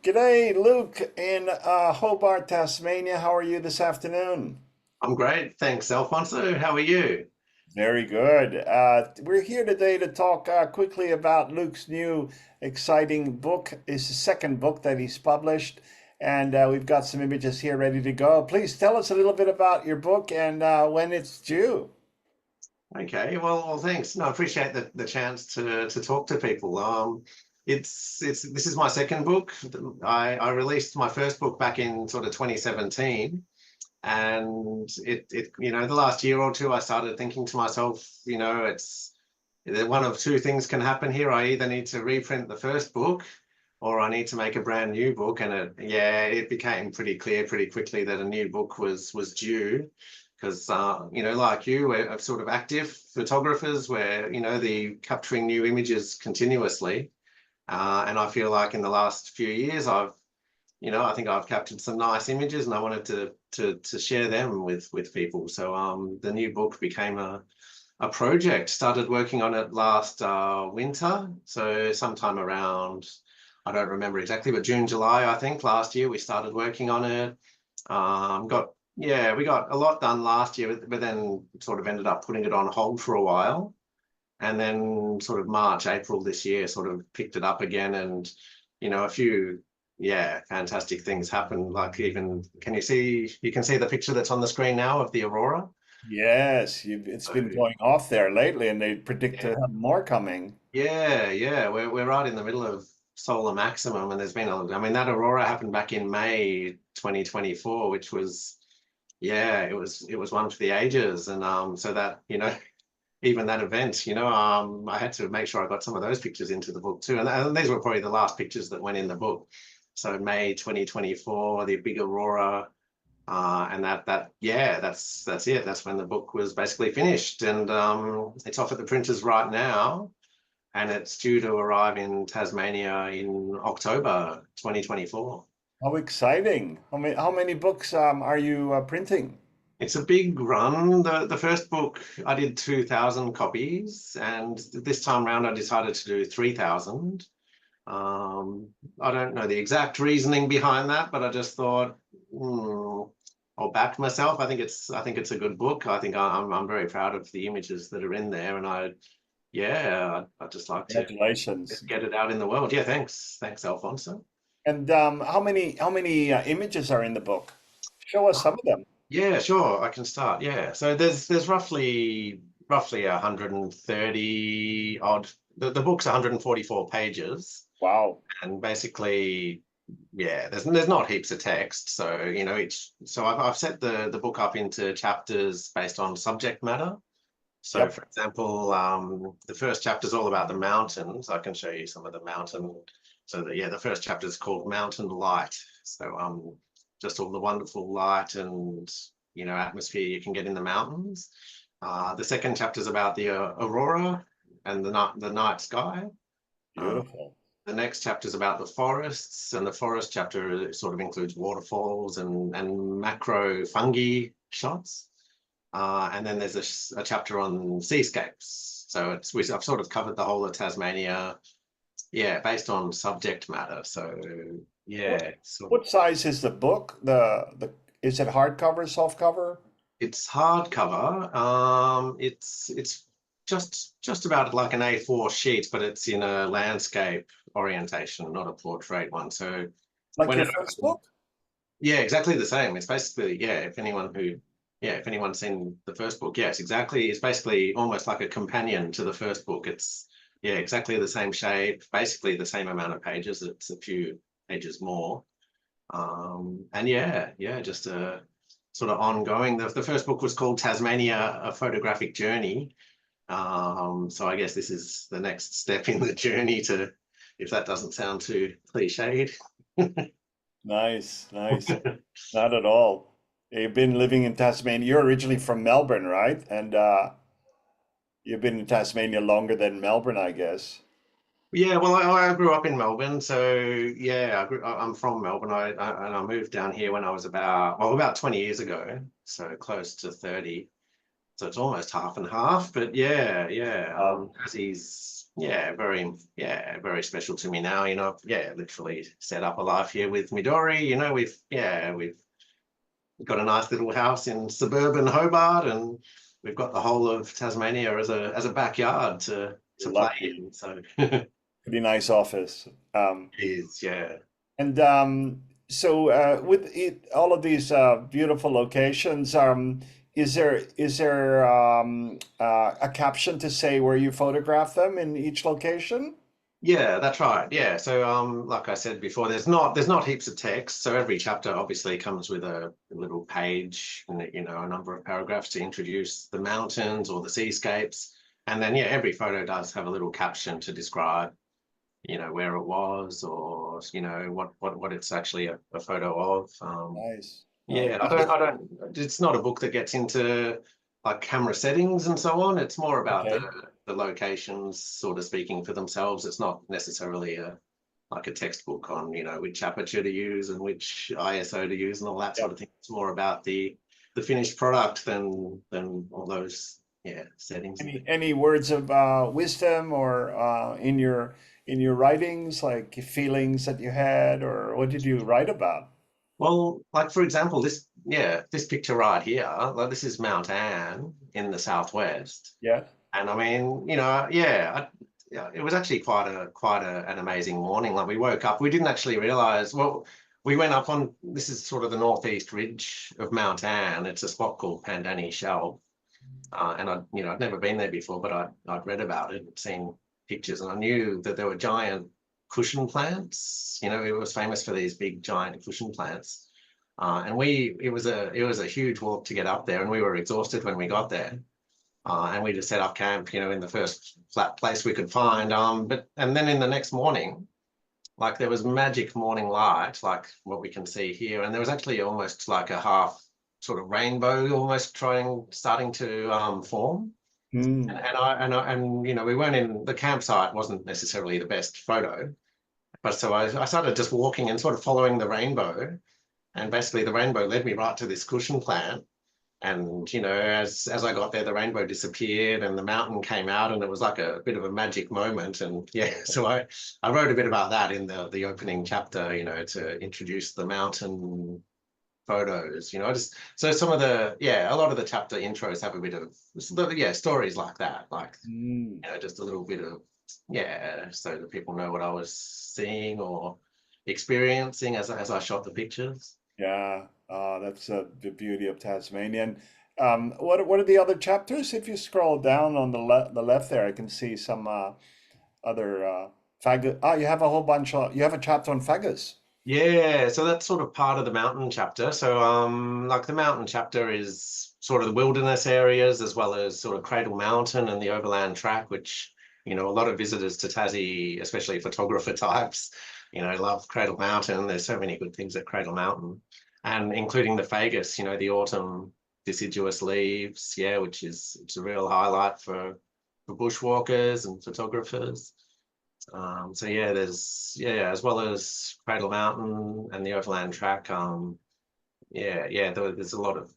G'day, Luke in Hobart, Tasmania. How are you this afternoon? I'm great, thanks, Alfonso. How are you? Very good. We're here today to talk quickly about Luke's new exciting book, his second book that he's published. And we've got some images here ready to go. Please tell us a little bit about your book and when it's due. Okay, well, thanks. No, I appreciate the chance to talk to people. It's this is my second book. I released my first book back in sort of 2017, and it the last year or two I started thinking to myself, it's one of two things can happen here. I either need to reprint the first book, or I need to make a brand new book. And it became pretty clear pretty quickly that a new book was due, because like you, we're sort of active photographers. Where the capturing new images continuously, and I feel like in the last few years I think I've captured some nice images, and I wanted to share them with people. So the new book became a project. Started working on it last winter, so sometime around, I don't remember exactly, but June, July, I think, last year we started working on it. We got a lot done last year, but then sort of ended up putting it on hold for a while. And then sort of March, April this year sort of picked it up again, and a few fantastic things happened. Like, even, you can see the picture that's on the screen now of the aurora. Yes, it's So been going off there lately, and they predict to yeah, have more coming. we're right in the middle of solar maximum, and there's been I mean, that aurora happened back in May 2024, which was, it was one for the ages. And so that, even that event, I had to make sure I got some of those pictures into the book too. And these were probably the last pictures that went in the book. So May 2024, the big aurora, and that's it. That's when the book was basically finished, and it's off at the printers right now, and it's due to arrive in Tasmania in October 2024. How exciting. How many books are you printing? It's a big run. The first book I did 2,000 copies, and this time round I decided to do 3,000. Um, I don't know the exact reasoning behind that, but I just thought, I'll back myself. I think it's a good book. I'm very proud of the images that are in there, and I'd just like to Congratulations. get it out in the world. Yeah, thanks, Alfonso. And how many images are in the book? Show us some of them. Yeah, sure, I can start. Yeah, so there's roughly 130 odd. The book's 144 pages, Wow. and basically, there's not heaps of text. So I've set the book up into chapters based on subject matter. So, Yep. for example, the first chapter is all about the mountains. I can show you some of the mountain. So the first chapter is called Mountain Light. So just all the wonderful light and atmosphere you can get in the mountains. The second chapter is about the aurora and the night sky. Uh, Beautiful. the next chapter is about the forests, and the forest chapter sort of includes waterfalls and macro fungi shots. And then there's a chapter on seascapes. So I've sort of covered the whole of Tasmania, based on subject matter. So What yeah, sort of. what size is the book? The is it hardcover, softcover? It's hardcover. It's just about like an A4 sheet, but it's in a landscape orientation, not a portrait one. So Like when your it first book? Yeah, exactly the same. It's basically, if anyone's seen the first book, it's basically almost like a companion to the first book. It's, exactly the same shape, basically the same amount of pages. It's a few pages more. And just a sort of ongoing. The first book was called Tasmania, A Photographic Journey. So I guess this is the next step in the journey, to, if that doesn't sound too cliched. Nice, nice. Not at all. You've been living in Tasmania. You're originally from Melbourne, right? And you've been in Tasmania longer than Melbourne, I guess. Yeah, well, I grew up in Melbourne, so I'm from Melbourne. And I moved down here when I was about 20 years ago, so close to 30. So it's almost half and half. But Um, Tassie's very special to me now. Literally set up a life here with Midori. We've got a nice little house in suburban Hobart, and we've got the whole of Tasmania as a backyard to You're play lucky. in. So Pretty nice office. yeah. And so with all of these beautiful locations, is there a caption to say where you photograph them in each location? Yeah, that's right. Yeah. So like I said before, there's not heaps of text. So every chapter obviously comes with a little page and a number of paragraphs to introduce the mountains or the seascapes. And then yeah, every photo does have a little caption to describe, where it was, or what it's actually a photo of. Nice, nice. Yeah, I don't, it's not a book that gets into like camera settings and so on. It's more about Okay. the locations sort of speaking for themselves. It's not necessarily like a textbook on, which aperture to use and which ISO to use and all that sort Yep. of thing. It's more about the finished product than all those, yeah, settings and things. Any words of wisdom or in your writings, like feelings that you had, or what did you write about? Well, like for example, this picture right here, like this is Mount Anne in the southwest. Yeah. And I mean, yeah, it was actually an amazing morning. Like we woke up, we didn't actually realize. Well, we went up on this is sort of the northeast ridge of Mount Anne. It's a spot called Pandani Shelf, and I'd never been there before, but I'd read about it, seen pictures, and I knew that there were giant cushion plants. It was famous for these big giant cushion plants. And it was a huge walk to get up there, and we were exhausted when we got there. And we just set up camp, in the first flat place we could find. And then in the next morning, like there was magic morning light, like what we can see here, and there was actually almost like a half sort of rainbow, almost starting to form. Mm. And we weren't in the campsite, wasn't necessarily the best photo, but so I started just walking and sort of following the rainbow, and basically the rainbow led me right to this cushion plant. And as I got there, the rainbow disappeared and the mountain came out, and it was like a bit of a magic moment. And yeah, so I wrote a bit about that in the opening chapter, to introduce the mountain photos. Just so some of a lot of the chapter intros have a bit of stories like that, like Mm. just a little bit of so that people know what I was seeing or experiencing as I shot the pictures. Yeah, that's the beauty of Tasmania. And what are the other chapters? If you scroll down on the left there, I can see some other fagus. Ah, you have a whole bunch of. You have a chapter on fagus. Yeah, so that's sort of part of the mountain chapter. So, like the mountain chapter is sort of the wilderness areas as well as sort of Cradle Mountain and the overland track, which, a lot of visitors to Tassie, especially photographer types, love Cradle Mountain. There's so many good things at Cradle Mountain, and including the fagus, the autumn deciduous leaves, yeah, which is it's a real highlight for bushwalkers and photographers. So yeah, as well as Cradle Mountain and the Overland Track. There's a lot of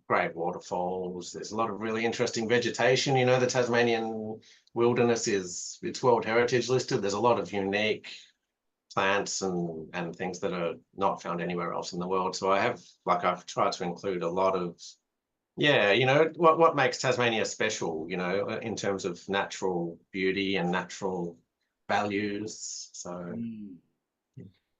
great waterfalls. There's a lot of really interesting vegetation. The Tasmanian wilderness it's World Heritage listed. There's a lot of unique plants and things that are not found anywhere else in the world. So I've tried to include a lot of what makes Tasmania special, in terms of natural beauty and natural values. So Mm.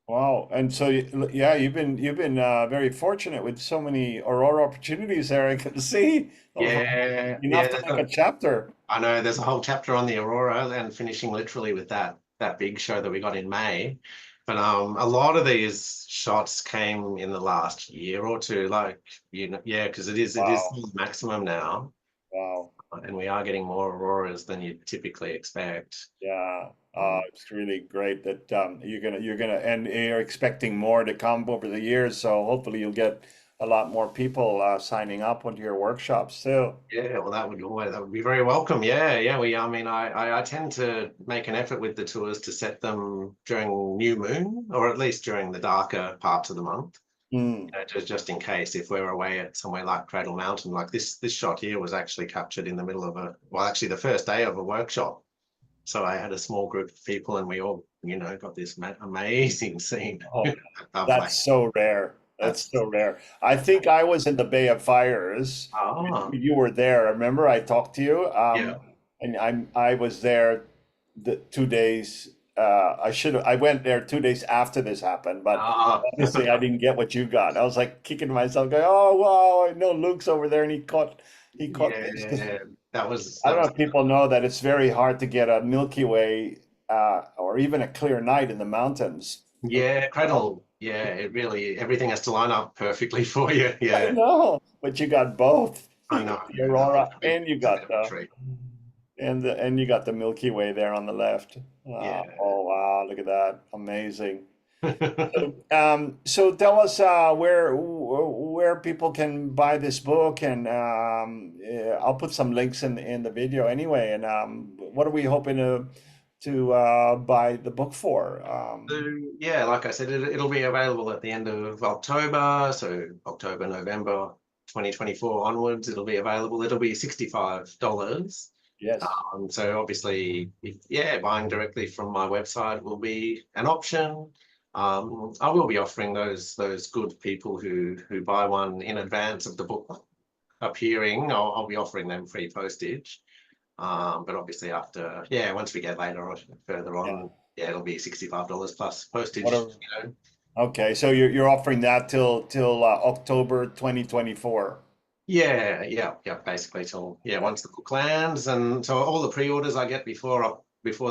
Wow. And so yeah, you've been very fortunate with so many aurora opportunities there. I can see over yeah, enough to make a chapter. I know there's a whole chapter on the aurora and finishing literally with that big show that we got in May. But a lot of these shots came in the last year or two, like yeah, because it is Wow. the maximum now, Wow. and we are getting more auroras than you'd typically expect. Yeah, Um, it's really great that you're gonna and you're expecting more to come over the years. So hopefully you'll get a lot more people signing up onto your workshops too. Yeah, well, that would be very welcome. Yeah, yeah. I mean, I tend to make an effort with the tours to set them during new moon, or at least during the darker parts of the month. Mm. Just in case if we're away at somewhere like Cradle Mountain, like this shot here was actually captured in the middle of actually the first day of a workshop. So I had a small group of people, and we all, got this amazing scene. Oh, Lovely. that's so rare. That's That's so rare. I think I was in the Bay of Fires. You were there. Remember, I talked to you. yeah. And I was there the 2 days. I went there 2 days after this happened, but Ah, obviously I didn't get what you got. I was like kicking myself, going, "Oh wow, I know Luke's over there, and he caught this." 'Cause yeah. That was I that don't know was if people know that it's very hard to get a Milky Way or even a clear night in the mountains. Yeah, incredible. Yeah, it really everything has to line up perfectly for you. I Yeah, know, but you got both. I You know. got the No, aurora and you it's a bit got of a the treat. and you got the Milky Way there on the left. Yeah. Oh wow, look at that. Amazing. So tell us where people can buy this book, and I'll put some links in the video anyway. And what are we hoping to buy the book for? So, yeah, like I said, it'll be available at the end of October. So October, November 2024 onwards, it'll be available. It'll be $65. Yes. So obviously, buying directly from my website will be an option. I will be offering those good people who buy one in advance of the book appearing. I'll be offering them free postage. But obviously once we get later or further Yeah. on, it'll be $65 plus What postage, are Okay, so you're offering that till October 2024. basically till Okay. once the book lands, and so all the pre-orders I get before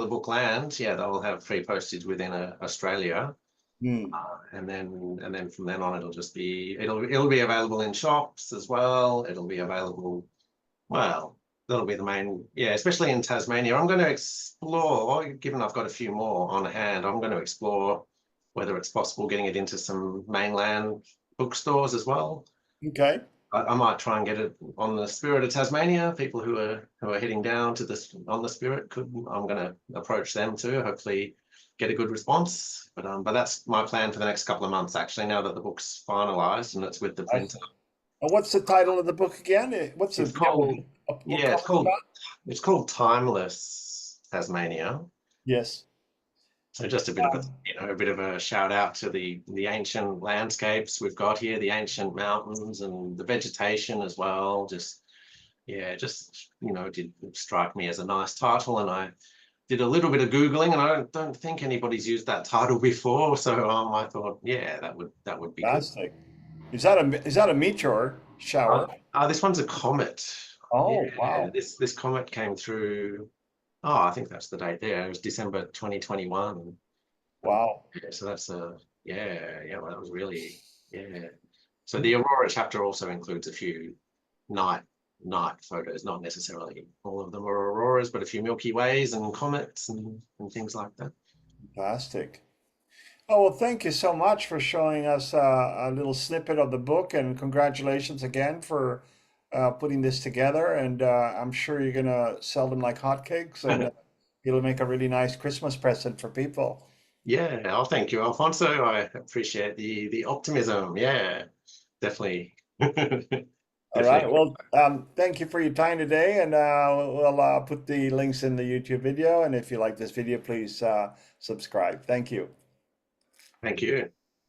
the book lands, they'll have free postage within Australia. Hmm. And then from then on it'll be available in shops as well. It'll be available. Well, that'll be the main, especially in Tasmania. I'm going to explore, given I've got a few more on hand, I'm going to explore whether it's possible getting it into some mainland bookstores as well. Okay. I might try and get it on the Spirit of Tasmania. People who are heading down to this on the Spirit I'm going to approach them too. Hopefully, get a good response. But that's my plan for the next couple of months. Actually, now that the book's finalised and it's with the I printer. see. And what's the title of the book again? What's the It's do you have called a book yeah, cover about? it's called Timeless Tasmania. Yes. So just a bit of a shout out to the ancient landscapes we've got here, the ancient mountains and the vegetation as well. Did strike me as a nice title, and I did a little bit of googling, and I don't think anybody's used that title before. So I thought, that would be good. Fantastic. Is that a meteor shower? This one's a comet. Oh, Yeah, wow. this comet came through. Oh, I think that's the date there. It was December 2021. Wow. So that's well, that was really, yeah. So the Aurora chapter also includes a few night night photos, not necessarily all of them are auroras, but a few Milky Ways and comets and things like that. Fantastic. Oh, well, thank you so much for showing us a little snippet of the book, and congratulations again for putting this together. And I'm sure you're gonna sell them like hotcakes, and it'll make a really nice Christmas present for people. Yeah, thank you, Alfonso. I appreciate the optimism. Yeah, definitely. All right. Definitely. Well, thank you for your time today, and we'll put the links in the YouTube video. And if you like this video, please subscribe. Thank you. Thank you.